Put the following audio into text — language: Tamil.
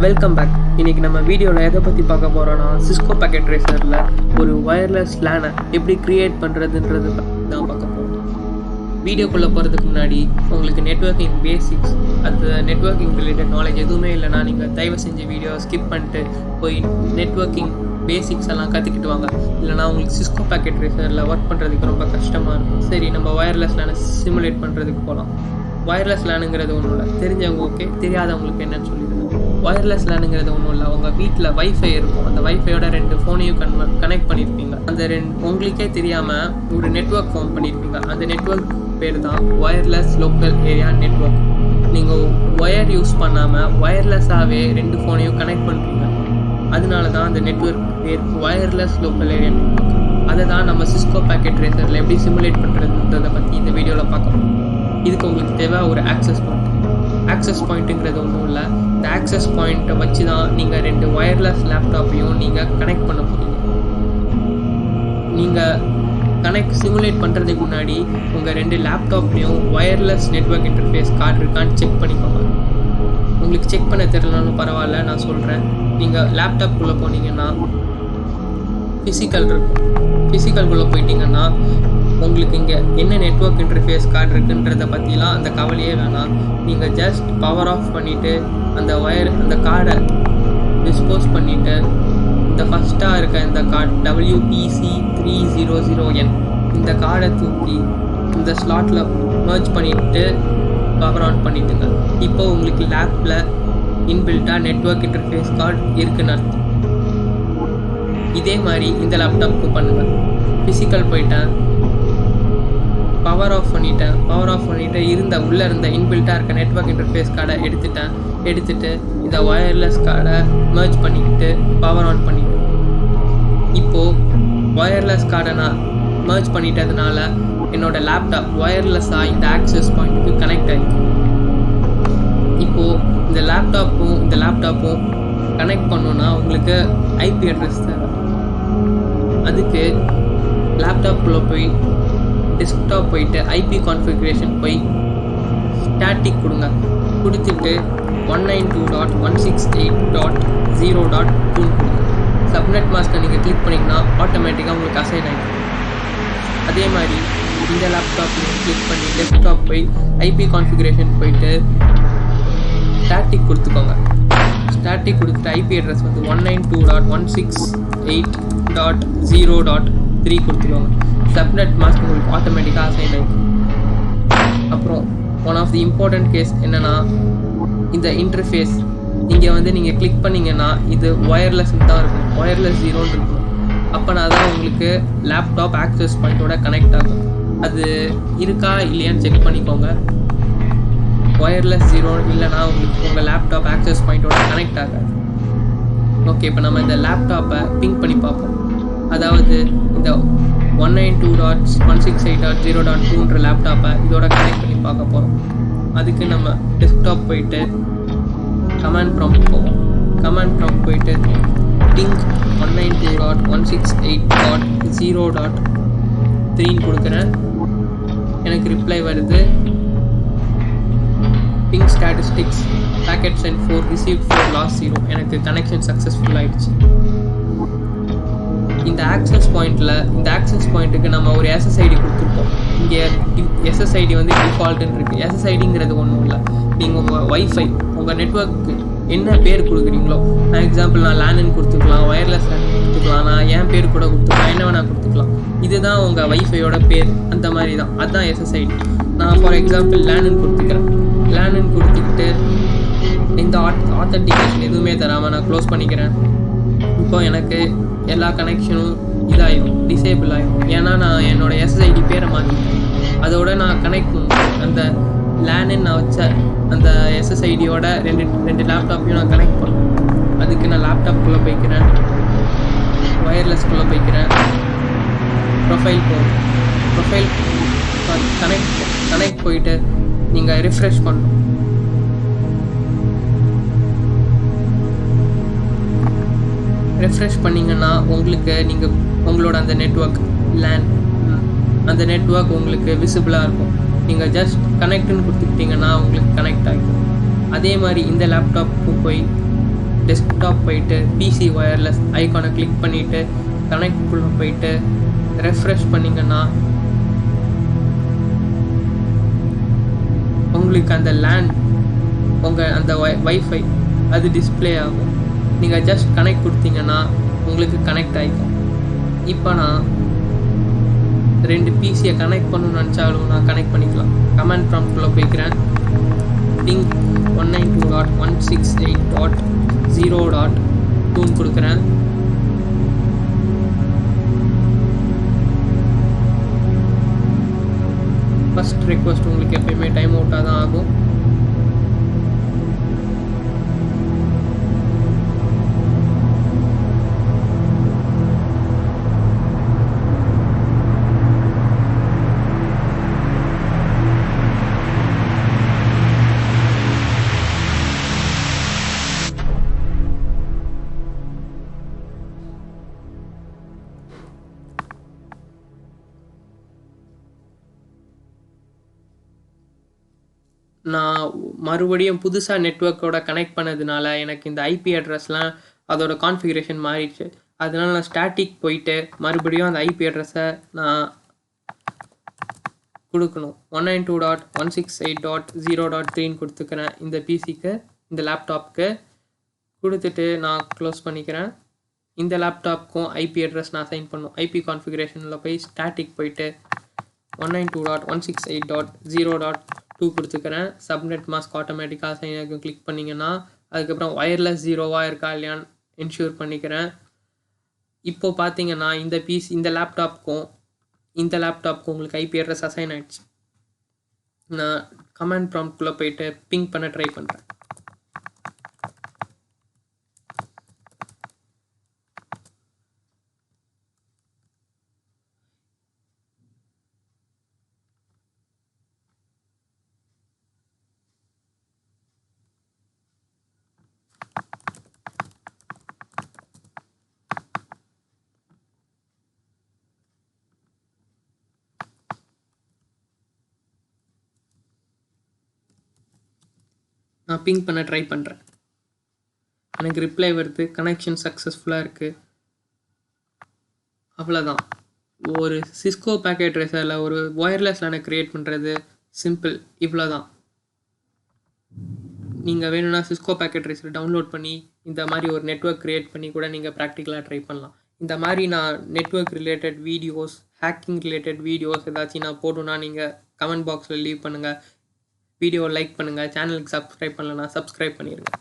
Welcome back. இன்றைக்கி நம்ம வீடியோவில் எதை பற்றி பார்க்க போகிறோன்னா சிஸ்கோ பேக்கெட் ட்ரேசரில் ஒரு ஒயர்லெஸ் லேனை எப்படி க்ரியேட் பண்ணுறதுன்றது தான் பார்க்க போகிறோம். வீடியோக்குள்ளே போகிறதுக்கு முன்னாடி உங்களுக்கு நெட்வொர்க்கிங் பேசிக்ஸ், அது நெட்வொர்க்கிங் ரிலேட்டட் நாலேஜ் எதுவுமே இல்லைனா நீங்கள் தயவு செஞ்சு வீடியோ ஸ்கிப் பண்ணிட்டு போய் நெட்வொர்க்கிங் பேசிக்ஸ் எல்லாம் கற்றுக்கிட்டு வாங்க. இல்லைனா உங்களுக்கு சிஸ்கோ பேக்கெட் ட்ரேசரில் ஒர்க் பண்ணுறதுக்கு ரொம்ப கஷ்டமாக இருக்கும். சரி, நம்ம ஒயர்லெஸ் லேனை சிமுலேட் பண்ணுறதுக்கு போகலாம். ஒயர்லெஸ் லேனுங்கிறது ஒன்றும் இல்லை, தெரிஞ்சவங்க ஓகே, தெரியாதவங்களுக்கு என்னன்னு சொல்லிடுங்க. ஒயர்லெஸ் லேனுங்கிறது ஒன்றும் இல்லை, உங்கள் வீட்டில் வைஃபை இருக்கும். அந்த வைஃபையோட 2 ஃபோனையும் கனெக்ட் பண்ணியிருப்பீங்க. அந்த உங்களுக்கே தெரியாமல் ஒரு நெட்வொர்க் ஃபார்ம் பண்ணியிருப்பீங்க. அந்த நெட்வொர்க் பேர் தான் ஒயர்லெஸ் லோக்கல் ஏரியா நெட்வொர்க். நீங்கள் ஒயர் யூஸ் பண்ணாமல் ஒயர்லெஸ்ஸாகவே 2 ஃபோனையும் கனெக்ட் பண்ணுறீங்க. அதனால தான் அந்த நெட்வொர்க் பேர் ஒயர்லெஸ் லோக்கல் ஏரியா நெட்வொர்க். அதை தான் நம்ம சிஸ்கோ பேக்கெட் ட்ரேசரில் எப்படி சிமுலேட் பண்ணுறதுன்றதை பற்றி இந்த வீடியோவில் பார்க்கணும். இதுக்கு உங்களுக்கு தேவை ஒரு ஆக்சஸ் பாயிண்ட். ஆக்சஸ் பாயிண்ட்டுங்கிறது ஒன்றும் இல்லை, இந்த ஆக்சஸ் பாயிண்ட்டை வச்சு தான் நீங்கள் 2 ஒயர்லெஸ் லேப்டாப்பையும் நீங்கள் கனெக்ட் பண்ண போகிறீங்க. நீங்கள் சிமுலேட் பண்ணுறதுக்கு முன்னாடி உங்கள் 2 லேப்டாப்லேயும் ஒயர்லெஸ் நெட்வொர்க் இன்டர்ஃபேஸ் கார்டு இருக்கான்னு செக் பண்ணிக்கோங்க. உங்களுக்கு செக் பண்ண தெரியலனாலும் பரவாயில்ல, நான் சொல்கிறேன். நீங்கள் லேப்டாப்புக்குள்ளே போனீங்கன்னா ஃபிசிக்கல் இருக்கும். ஃபிசிக்கல்குள்ளே போயிட்டீங்கன்னா உங்களுக்கு இங்கே என்ன நெட்வொர்க் இன்டர்ஃபேஸ் கார்டு இருக்குன்றதை பற்றிலாம் அந்த கவலையே வேணாம். நீங்கள் ஜஸ்ட் பவர் ஆஃப் பண்ணிவிட்டு அந்த கார்டை டிஸ்போஸ் பண்ணிவிட்டு இந்த ஃபஸ்ட்டாக இருக்க இந்த கார்டு WPC300N இந்த கார்டை தூக்கி இந்த ஸ்லாட்டில் மர்ஜ் பண்ணிவிட்டு பவர் ஆன் பண்ணிவிட்டுங்க. இப்போ உங்களுக்கு லேப்பில் இன்பில்ட்டாக நெட்வொர்க் இன்டர்ஃபேஸ் கார்டு இருக்குன்னு அர்த்தம். இதே மாதிரி இந்த லேப்டாப்புக்கு பண்ணுங்கள். ஃபிசிக்கல் போயிட்டேன், பவர் ஆஃப் பண்ணிவிட்டு உள்ளே இருந்த இன்பில்ட்டாக இருக்க நெட்வொர்க் இன்டர்ஃபேஸ் கார்டை எடுத்துட்டு இந்த ஒயர்லெஸ் கார்டை மர்ஜ் பண்ணிக்கிட்டு பவர் ஆன் பண்ணிவிட்டேன். இப்போது ஒயர்லெஸ் கார்டை நான் மர்ஜ் பண்ணிட்டதுனால என்னோடய லேப்டாப் ஒயர்லெஸ்ஸாக இந்த ஆக்சஸ் பாயிண்ட்டுக்கு கனெக்ட் ஆகிருக்கு. இப்போது இந்த லேப்டாப்பும் கனெக்ட் பண்ணோன்னா உங்களுக்கு ஐபி அட்ரஸ் தேவை. அதுக்கு லேப்டாப்புக்குள்ளே போய் டெஸ்க்டாப் போயிட்டு ஐபி கான்ஃபிகரேஷன் போய் ஸ்டாட்டிக் கொடுங்க. கொடுத்துட்டு 192.168.0.2 கொடுங்க. சப்நெட் மாஸ்க்கை நீங்கள் கிளிக் பண்ணிங்கன்னா ஆட்டோமேட்டிக்காக உங்களுக்கு அசைன் ஆகிடும். அதே மாதிரி இந்த லேப்டாப்பில் கிளிக் பண்ணி டெஸ்க்டாப் போய் ஐபி கான்ஃபிகரேஷன் போயிட்டு ஸ்டாட்டிக் கொடுத்துக்கோங்க. ஸ்டாட்டிக் கொடுத்துட்டு ஐபி அட்ரஸ் வந்து 192.168.0.3 கொடுத்துக்கோங்க. சப்நெட் மாஸ்க் உங்களுக்கு ஆட்டோமேட்டிக்காக அசைன் ஆகிடும். அப்புறம் one of the important case என்னென்னா, இந்த இன்டர்ஃபேஸ் இங்கே நீங்கள் கிளிக் பண்ணிங்கன்னா இது ஒயர்லெஸ்ன்னு தான் இருக்கும், ஒயர்லெஸ் 0ன்னு இருக்கும். அப்போனா தான் உங்களுக்கு லேப்டாப் ஆக்சஸ் பாயிண்ட்டோட கனெக்ட் ஆகும். அது இருக்கா இல்லையான்னு செக் பண்ணிக்கோங்க. ஒயர்லெஸ் 0 இல்லைனா உங்களுக்கு உங்கள் லேப்டாப் ஆக்சஸ் பாயிண்ட்டோட கனெக்ட் ஆகாது. ஓகே, இப்போ நம்ம இந்த லேப்டாப்பை பிங் பண்ணி பார்ப்போம். அதாவது இந்த 192.168.0.2ன்ற லேப்டாப்பை இதோட கனெக்ட் பண்ணி பார்க்க போகிறோம். அதுக்கு நம்ம டெஸ்க்டாப் போயிட்டு கமாண்ட் ப்ராம்ப்ட் போவோம். கமாண்ட் ப்ராம்ப்ட் போயிட்டு பிங் 192.168.0.3 கொடுக்குறேன். எனக்கு ரிப்ளை வருது. Ping statistics packet sent 4 received 4 loss 0. எனக்கு கனெக்ஷன் சக்ஸஸ்ஃபுல் ஆகிடுச்சு. இந்த ஆக்சஸ் பாயிண்ட்டுக்கு நம்ம ஒரு SSID கொடுத்துருப்போம். இங்கே SSID வந்து டிஃபால்ட்டுன்னு இருக்குது. SSIDங்கிறது ஒன்றும் இல்லை, நீங்கள் உங்கள் வைஃபை உங்கள் நெட்வொர்க்கு என்ன பேர் கொடுக்குறீங்களோ, நான் எக்ஸாம்பிள் லேனுன்னு கொடுத்துக்கலாம், ஒயர்லெஸ் லேன் கொடுத்துக்கலாம், நான் என் பேர் கூட கொடுத்துக்கலாம், என்ன வேணால் கொடுத்துக்கலாம். இதுதான் உங்கள் வைஃபையோட பேர், அந்த மாதிரி தான், அதுதான் SSID. நான் ஃபார் எக்ஸாம்பிள் லேனுன்னு கொடுத்துக்கிறேன். லேனுன்னு கொடுத்துக்கிட்டு இந்த ஆத்தென்டிகேஷன் எதுவுமே தராமல் நான் க்ளோஸ் பண்ணிக்கிறேன். இப்போ எனக்கு எல்லா கனெக்ஷனும் இதாகிடும், டிசேபிள் ஆகிடும். ஏன்னா நான் என்னோடய SSID பேரை மாற்றிட்டேன். அதோட நான் கனெக்ட் பண்ணுவேன். அந்த லேனுன்னு நான் வச்ச அந்த SSIDயோட ரெண்டு லேப்டாப்பையும் நான் கனெக்ட் பண்ணுவேன். அதுக்கு நான் லேப்டாப்புக்குள்ளே போய்க்கிறேன், ஒயர்லெஸ்க்குள்ளே போய்க்கிறேன், ப்ரொஃபைல் போகும். ப்ரொஃபைல் கனெக்ட் போயிட்டு நீங்கள் ரிஃப்ரெஷ் பண்ணணும். ரெஃப்ரெஷ் பண்ணிங்கன்னா உங்களுக்கு உங்களோட அந்த நெட்வொர்க் லேன் அந்த நெட்வொர்க் உங்களுக்கு விசிபிளாக இருக்கும். நீங்கள் ஜஸ்ட் கனெக்ட்னு கொடுத்துக்கிட்டிங்கன்னா உங்களுக்கு கனெக்ட் ஆகிடும். அதே மாதிரி இந்த லேப்டாப்புக்கு போய் டெஸ்க்டாப் போயிட்டு பிசி ஒயர்லெஸ் ஐகானை கிளிக் பண்ணிவிட்டு கனெக்ட்குள்ளே போயிட்டு ரெஃப்ரெஷ் பண்ணிங்கன்னா உங்களுக்கு அந்த லேன் உங்கள் அந்த வைஃபை அது டிஸ்பிளே ஆகும். நீங்கள் ஜஸ்ட் கனெக்ட் கொடுத்தீங்கன்னா உங்களுக்கு கனெக்ட் ஆகிக்கும். இப்போ நான் 2 பிசியை கனெக்ட் பண்ணணும்னு நினச்சாலும் நான் கனெக்ட் பண்ணிக்கலாம். கமாண்ட் ப்ராம்ப்ட்குள்ளே போய்க்கிறேன். ping 192.168.0.2 கொடுக்குறேன். ஃபர்ஸ்ட் ரெக்வஸ்ட் உங்களுக்கு எப்பயுமே டைம் அவுட்டாக தான் ஆகும். நான் மறுபடியும் புதுசாக நெட்வொர்க்கோட கனெக்ட் பண்ணதுனால எனக்கு இந்த ஐபி அட்ரஸ்லாம் அதோட கான்ஃபிகரேஷன் மாறிடுச்சு. அதனால நான் ஸ்டாட்டிக் போயிட்டு மறுபடியும் அந்த ஐபி அட்ரஸை நான் கொடுக்கணும். 192.168.0.3 கொடுத்துக்கிறேன் இந்த பிசிக்கு, இந்த லேப்டாப்புக்கு கொடுத்துட்டு நான் க்ளோஸ் பண்ணிக்கிறேன். இந்த லேப்டாப்புக்கும் ஐபி அட்ரஸ் நான் அசைன் பண்ணும். ஐபி கான்ஃபிகரேஷனில் போய் ஸ்டாட்டிக் போயிட்டு 192.168.0.2 கொடுத்துக்கிறேன். சப்நெட் மாஸ்க் ஆட்டோமேட்டிக்காக அசைன் ஆகும் கிளிக் பண்ணிங்கன்னா. அதுக்கப்புறம் ஒயர்லெஸ் 0வாக இருக்கா இல்லையான்னு என்ஷூர் பண்ணிக்கிறேன். இப்போது பார்த்தீங்கன்னா இந்த பிசி இந்த லேப்டாப்புக்கும் உங்களுக்கு ஐபி அட்ரஸ் அசைன் ஆகிடுச்சு. நான் கமாண்ட் ப்ராம்ப்ட்குள்ளே போயிட்டு பிங் பண்ண ட்ரை பண்ணுறேன். நான் பிங் பண்ண ட்ரை பண்ணுறேன். எனக்கு ரிப்ளை வருது, கனெக்ஷன் சக்ஸஸ்ஃபுல்லாக இருக்குது. அவ்வளோதான். ஒரு சிஸ்கோ பேக்கெட் ட்ரேசரில் ஒரு ஒயர்லெஸ் லேனை க்ரியேட் பண்ணுறது சிம்பிள். இவ்வளோ தான். நீங்கள் வேணும்னா சிஸ்கோ பேக்கெட் ட்ரேசர் டவுன்லோட் பண்ணி இந்த மாதிரி ஒரு நெட்வொர்க் க்ரியேட் பண்ணி கூட நீங்கள் ப்ராக்டிக்கலாக ட்ரை பண்ணலாம். இந்த மாதிரி நான் network related videos, hacking related videos ஏதாச்சும் நான் போடணுன்னா நீங்கள் கமெண்ட் பாக்ஸில் லீவ் பண்ணுங்கள். வீடியோவை லைக் பண்ணுங்கள். சேனலுக்கு சப்ஸ்கிரைப் பண்ணலன்னா சப்ஸ்கிரைப் பண்ணிடுங்க.